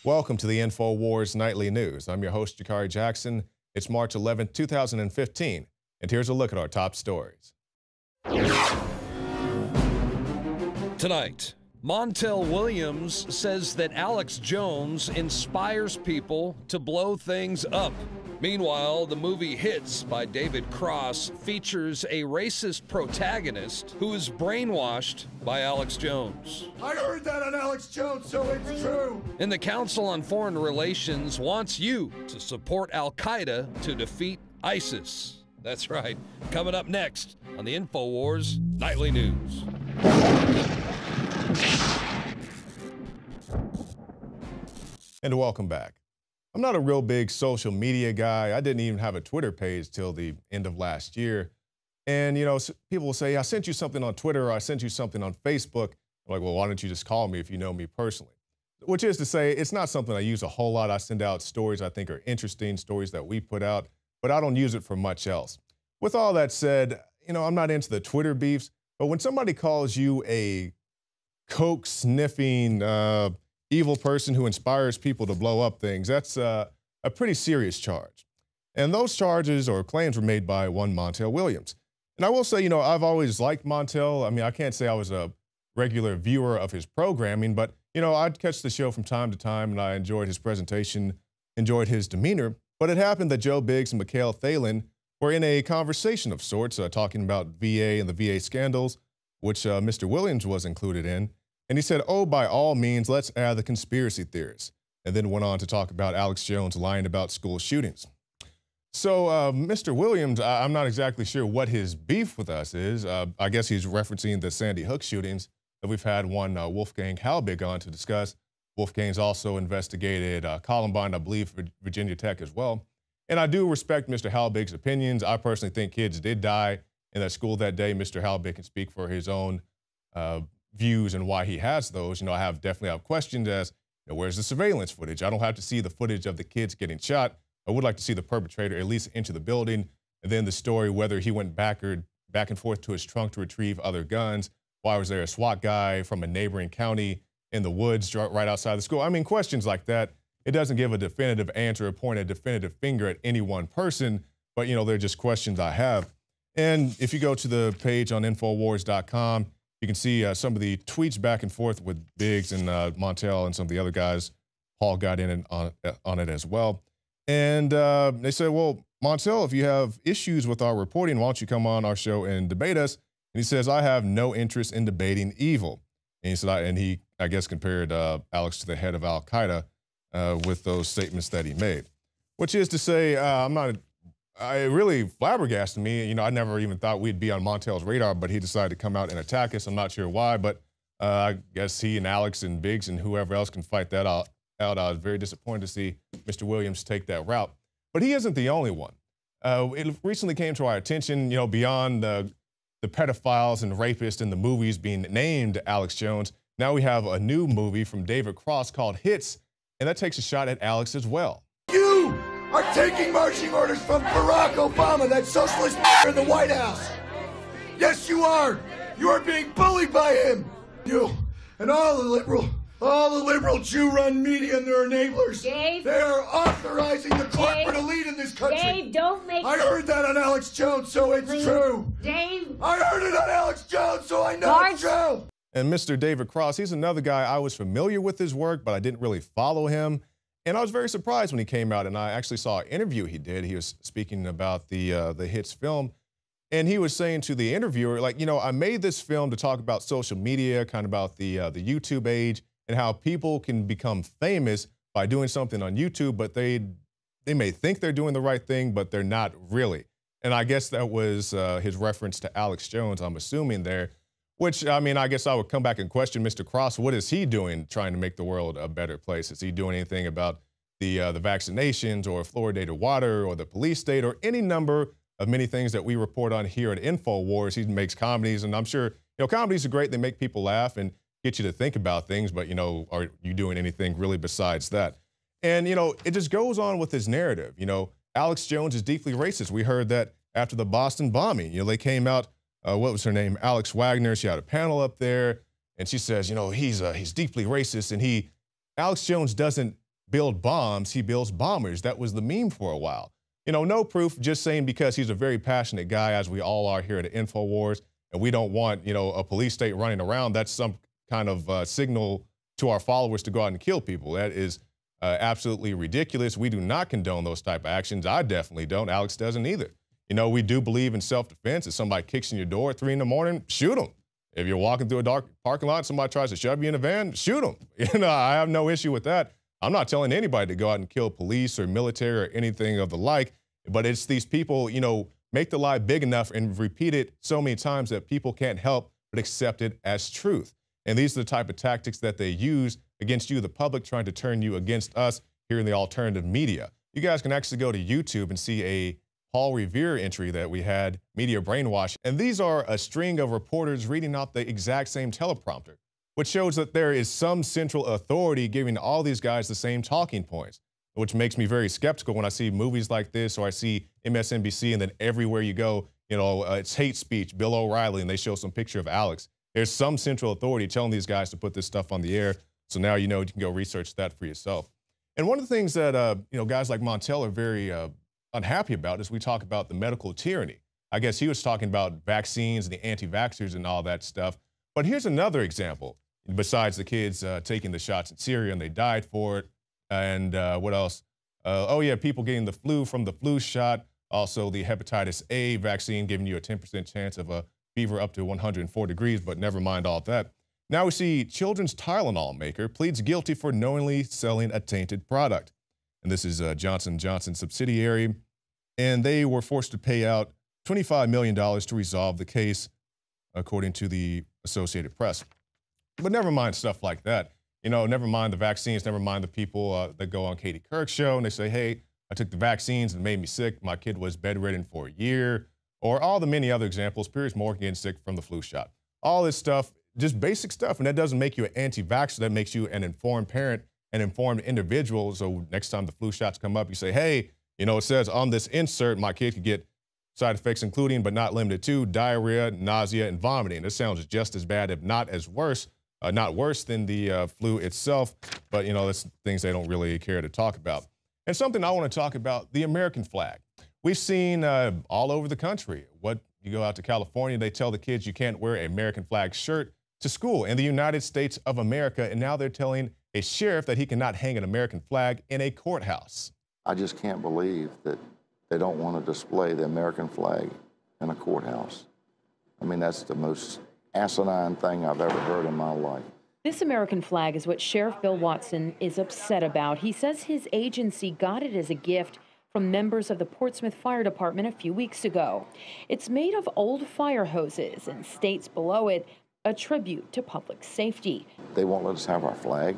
Welcome to the INFOWARS Nightly News. I'm your host, Jakari Jackson. It's March 11, 2015, and here's a look at our top stories. Tonight, Montel Williams says that Alex Jones inspires people to blow things up. Meanwhile, the movie Hits by David Cross features a racist protagonist who is brainwashed by Alex Jones. I heard that on Alex Jones, so it's true. And the Council on Foreign Relations wants you to support Al-Qaeda to defeat ISIS. That's right. Coming up next on the INFOWARS Nightly News. And welcome back. I'm not a real big social media guy. I didn't even have a Twitter page till the end of last year. And, you know, people will say, I sent you something on Twitter, or I sent you something on Facebook. I'm like, well, why don't you just call me if you know me personally? Which is to say, it's not something I use a whole lot. I send out stories I think are interesting, stories that we put out, but I don't use it for much else. With all that said, you know, I'm not into the Twitter beefs, but when somebody calls you a coke-sniffing, evil person who inspires people to blow up things, that's a pretty serious charge. And those charges or claims were made by one Montel Williams. And I will say, you know, I've always liked Montel. I mean, I can't say I was a regular viewer of his programming, but, you know, I'd catch the show from time to time, and I enjoyed his presentation, enjoyed his demeanor. But it happened that Joe Biggs and Mikhail Thalen were in a conversation of sorts, talking about VA and the VA scandals, which Mr. Williams was included in. And he said, oh, by all means, let's add the conspiracy theorists. And then went on to talk about Alex Jones lying about school shootings. So Mr. Williams, I'm not exactly sure what his beef with us is. I guess he's referencing the Sandy Hook shootings that we've had one Wolfgang Halbig on to discuss. Wolfgang's also investigated Columbine, I believe, Virginia Tech as well. And I do respect Mr. Halbig's opinions. I personally think kids did die in that school that day. Mr. Halbig can speak for his own views and why he has those. You know, I definitely have questions as, you know, where's the surveillance footage? I don't have to see the footage of the kids getting shot. I would like to see the perpetrator at least enter the building, and then the story whether he went back and forth to his trunk to retrieve other guns. Why was there a SWAT guy from a neighboring county in the woods right outside the school? I mean, questions like that. It doesn't give a definitive answer or point a definitive finger at any one person, but, you know, they're just questions I have. And if you go to the page on Infowars.com, you can see some of the tweets back and forth with Biggs and Montel and some of the other guys. Paul got in on it as well. And they said, well, Montel, if you have issues with our reporting, why don't you come on our show and debate us? And he says, I have no interest in debating evil. And he said, I guess, compared Alex to the head of Al-Qaeda with those statements that he made. Which is to say, it really flabbergasted me. You know, I never even thought we'd be on Montel's radar, but he decided to come out and attack us. I'm not sure why, but I guess he and Alex and Biggs and whoever else can fight that out. I was very disappointed to see Mr. Williams take that route. But he isn't the only one. It recently came to our attention, you know, beyond the pedophiles and rapists in the movies being named Alex Jones, now we have a new movie from David Cross called Hits, and that takes a shot at Alex as well. You are taking marching orders from Barack Obama, that socialist in the White House. Yes, you are. You are being bullied by him. You and all the liberal Jew-run media and their enablers. Dave. They are authorizing the corporate elite in this country. Dave, don't make... I heard that on Alex Jones, so it's true. Dave. I heard it on Alex Jones, so I know it's true. And Mr. David Cross, he's another guy I was familiar with his work, but I didn't really follow him. And I was very surprised when he came out, and I actually saw an interview he did. He was speaking about the Hits film, and he was saying to the interviewer, like, you know, I made this film to talk about social media, kind of about the YouTube age, and how people can become famous by doing something on YouTube, but they may think they're doing the right thing, but they're not really. And I guess that was his reference to Alex Jones, I'm assuming there. Which, I mean, I guess I would come back and question Mr. Cross. What is he doing trying to make the world a better place? Is he doing anything about the vaccinations or fluoridated water or the police state or any number of many things that we report on here at InfoWars? He makes comedies, and I'm sure, you know, comedies are great. They make people laugh and get you to think about things, but, you know, are you doing anything really besides that? And, you know, it just goes on with his narrative. You know, Alex Jones is deeply racist. We heard that after the Boston bombing. You know, they came out, what was her name? Alex Wagner. She had a panel up there, and she says, you know, he's deeply racist, and Alex Jones doesn't build bombs, he builds bombers. That was the meme for a while. You know, no proof, just saying because he's a very passionate guy, as we all are here at INFOWARS, and we don't want, you know, a police state running around. That's some kind of signal to our followers to go out and kill people. That is absolutely ridiculous. We do not condone those type of actions. I definitely don't. Alex doesn't either. You know, we do believe in self-defense. If somebody kicks in your door at 3 in the morning, shoot them. If you're walking through a dark parking lot, somebody tries to shove you in a van, shoot them. You know, I have no issue with that. I'm not telling anybody to go out and kill police or military or anything of the like, but it's these people, you know, make the lie big enough and repeat it so many times that people can't help but accept it as truth. And these are the type of tactics that they use against you, the public, trying to turn you against us here in the alternative media. You guys can actually go to YouTube and see a Paul Revere entry that we had, Media Brainwash. And these are a string of reporters reading out the exact same teleprompter, which shows that there is some central authority giving all these guys the same talking points, which makes me very skeptical when I see movies like this or I see MSNBC and then everywhere you go, you know, it's hate speech, Bill O'Reilly, and they show some picture of Alex. There's some central authority telling these guys to put this stuff on the air. So now you know you can go research that for yourself. And one of the things that, you know, guys like Montel are very unhappy about is we talk about the medical tyranny. I guess he was talking about vaccines and the anti-vaxxers and all that stuff. But here's another example, besides the kids taking the shots in Syria and they died for it. And what else? Oh, yeah, people getting the flu from the flu shot. Also, the hepatitis A vaccine giving you a 10% chance of a fever up to 104 degrees, but never mind all that. Now we see children's Tylenol maker pleads guilty for knowingly selling a tainted product. And this is Johnson & Johnson subsidiary. And they were forced to pay out $25 million to resolve the case, according to the Associated Press. But never mind stuff like that. You know, never mind the vaccines, never mind the people that go on Katie Couric's show and they say, hey, I took the vaccines and it made me sick. My kid was bedridden for a year. Or all the many other examples, Piers Morgan getting sick from the flu shot. All this stuff, just basic stuff. And that doesn't make you an anti-vaxxer. That makes you an informed parent, an informed individual. So next time the flu shots come up, you say, hey, you know, it says on this insert, my kid could get side effects including but not limited to diarrhea, nausea, and vomiting. This sounds just as bad, if not as worse, not worse than the flu itself. But, you know, that's things they don't really care to talk about. And something I want to talk about, the American flag. We've seen all over the country. You go out to California, they tell the kids you can't wear an American flag shirt to school in the United States of America, and now they're telling a sheriff that he cannot hang an American flag in a courthouse. I just can't believe that they don't want to display the American flag in a courthouse. I mean, that's the most asinine thing I've ever heard in my life. This American flag is what Sheriff Bill Watson is upset about. He says his agency got it as a gift from members of the Portsmouth Fire Department a few weeks ago. It's made of old fire hoses and states below it a tribute to public safety. They won't let us have our flag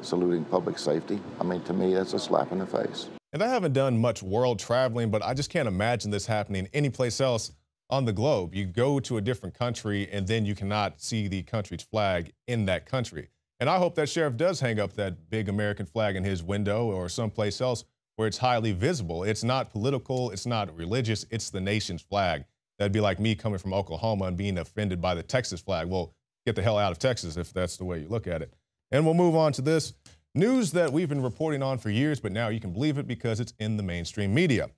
saluting public safety. I mean, to me, that's a slap in the face. And I haven't done much world traveling, but I just can't imagine this happening anyplace else on the globe. You go to a different country and then you cannot see the country's flag in that country. And I hope that sheriff does hang up that big American flag in his window or someplace else where it's highly visible. It's not political, it's not religious, it's the nation's flag. That'd be like me coming from Oklahoma and being offended by the Texas flag. Well, get the hell out of Texas if that's the way you look at it. And we'll move on to this news that we've been reporting on for years, but now you can believe it because it's in the mainstream media.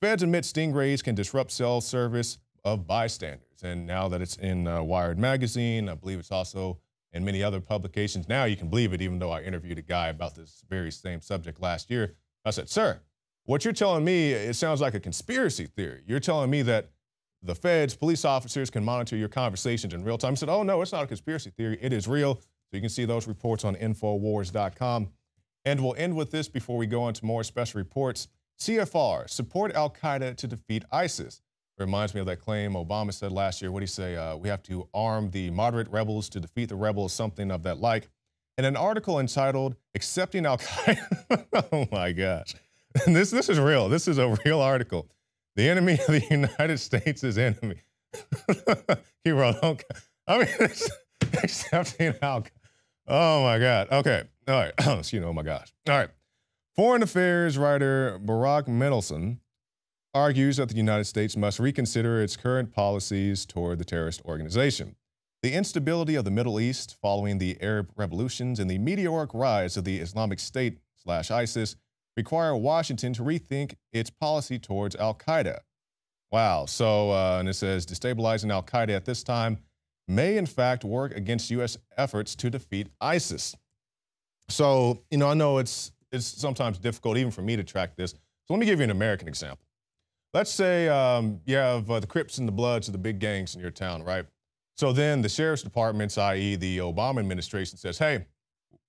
Feds admit stingrays can disrupt cell service of bystanders. And now that it's in Wired magazine, I believe it's also in many other publications. Now you can believe it, even though I interviewed a guy about this very same subject last year. I said, sir, what you're telling me, it sounds like a conspiracy theory. You're telling me that the feds, police officers can monitor your conversations in real time. I said, oh, no, it's not a conspiracy theory. It is real. So you can see those reports on INFOWARS.com. And we'll end with this before we go on to more special reports. CFR, support al-Qaeda to defeat ISIS. It reminds me of that claim Obama said last year. What did he say? We have to arm the moderate rebels to defeat the rebels, something of that like. And an article entitled, Accepting Al-Qaeda. Oh, my gosh. And this is real. This is a real article. The enemy of the United States is enemy. He wrote, okay. I mean, accepting Al-Qaeda. Oh, my God. Okay. All right. Oh, my gosh. All right. Foreign Affairs writer Barack Mendelsohn argues that the United States must reconsider its current policies toward the terrorist organization. The instability of the Middle East following the Arab revolutions and the meteoric rise of the Islamic State ISIS require Washington to rethink its policy towards al-Qaeda. Wow. So, and it says destabilizing al-Qaeda at this time may in fact work against U.S. efforts to defeat ISIS. So, you know, I know it's sometimes difficult even for me to track this. So let me give you an American example. Let's say you have the Crips and the Bloods are the big gangs in your town, right? So then the sheriff's departments, i.e. the Obama administration, says, hey,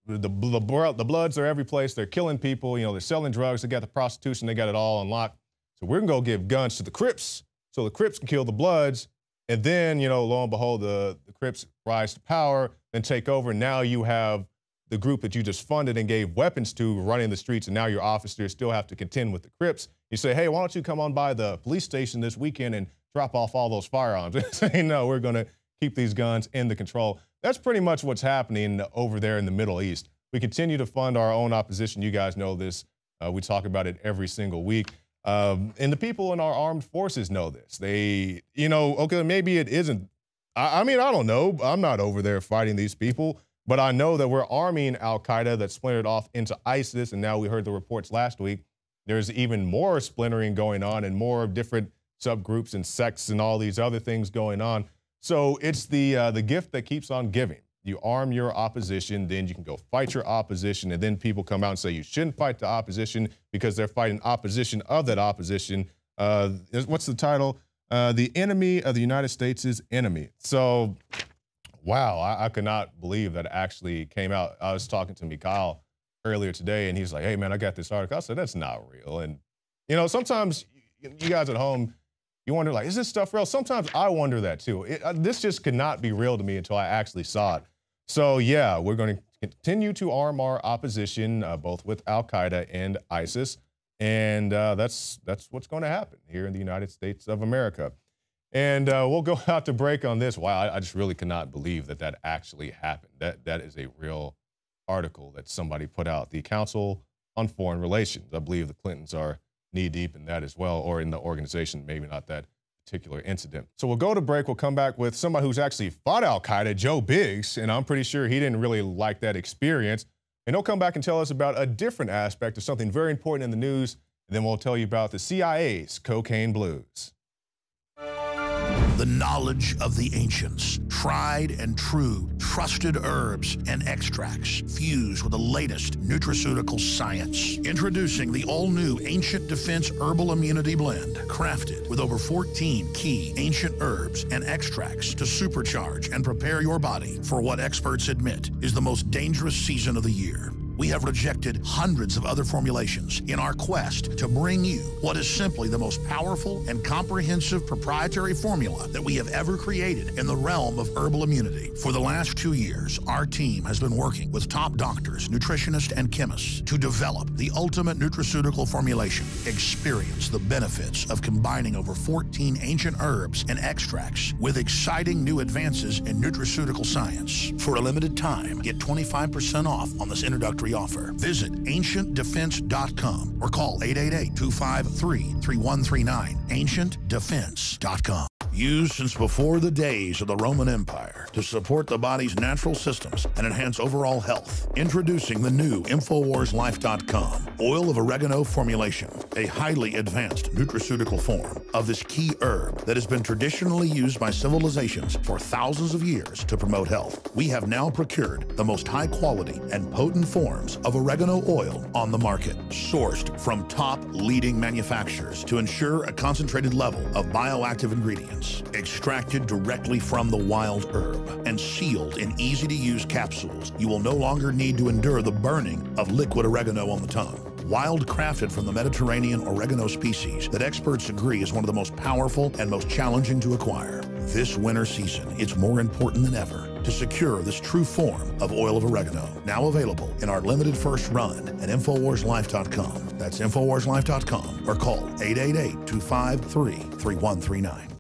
the Bloods are every place. They're killing people. You know, they're selling drugs. They got the prostitution. They got it all unlocked. So we're going to go give guns to the Crips so the Crips can kill the Bloods. And then, you know, lo and behold, the Crips rise to power and take over. Now you have the group that you just funded and gave weapons to running the streets, and now your officers still have to contend with the Crips. You say, hey, why don't you come on by the police station this weekend and drop off all those firearms? And say, no, we're going to keep these guns in the control. That's pretty much what's happening over there in the Middle East. We continue to fund our own opposition. You guys know this. We talk about it every single week. And the people in our armed forces know this. They, you know, okay, maybe it isn't. I mean, I don't know. I'm not over there fighting these people. But I know that we're arming al-Qaeda that splintered off into ISIS, and now we heard the reports last week. There's even more splintering going on and more different subgroups and sects and all these other things going on. So it's the gift that keeps on giving. You arm your opposition, then you can go fight your opposition, and then people come out and say you shouldn't fight the opposition because they're fighting opposition of that opposition. What's the title? The enemy of the United States is enemy. So, wow, I could not believe that it actually came out. I was talking to Mikhail earlier today, and he's like, hey, man, I got this article. I said, that's not real. And, you know, sometimes you guys at home, you wonder, like, is this stuff real? Sometimes I wonder that, too. This just could not be real to me until I actually saw it. So, yeah, we're going to continue to arm our opposition, both with al-Qaeda and ISIS. And that's what's going to happen here in the United States of America. And we'll go out to break on this. Wow, I just really cannot believe that that actually happened. That is a real article that somebody put out. The Council on Foreign Relations. I believe the Clintons are knee-deep in that as well, or in the organization, maybe not that particular incident. So we'll go to break. We'll come back with somebody who's actually fought al-Qaeda, Joe Biggs, and I'm pretty sure he didn't really like that experience. And he'll come back and tell us about a different aspect of something very important in the news, and then we'll tell you about the CIA's cocaine blues. The knowledge of the ancients, tried and true, trusted herbs and extracts fused with the latest nutraceutical science. Introducing the all-new Ancient Defense Herbal Immunity Blend, crafted with over 14 key ancient herbs and extracts to supercharge and prepare your body for what experts admit is the most dangerous season of the year. We have rejected hundreds of other formulations in our quest to bring you what is simply the most powerful and comprehensive proprietary formula that we have ever created in the realm of herbal immunity. For the last 2 years, our team has been working with top doctors, nutritionists, and chemists to develop the ultimate nutraceutical formulation. Experience the benefits of combining over 14 ancient herbs and extracts with exciting new advances in nutraceutical science. For a limited time, get 25% off on this introductory offer. Visit ancientdefense.com or call 888-253-3139. ancientdefense.com. Used since before the days of the Roman Empire to support the body's natural systems and enhance overall health. Introducing the new InfoWarsLife.com oil of oregano formulation, a highly advanced nutraceutical form of this key herb that has been traditionally used by civilizations for thousands of years to promote health. We have now procured the most high quality and potent forms of oregano oil on the market, sourced from top leading manufacturers to ensure a concentrated level of bioactive ingredients, extracted directly from the wild herb and sealed in easy-to-use capsules. You will no longer need to endure the burning of liquid oregano on the tongue. Wild crafted from the Mediterranean oregano species that experts agree is one of the most powerful and most challenging to acquire. This winter season, it's more important than ever to secure this true form of oil of oregano. Now available in our limited first run at InfoWarsLife.com. That's InfoWarsLife.com or call 888-253-3139.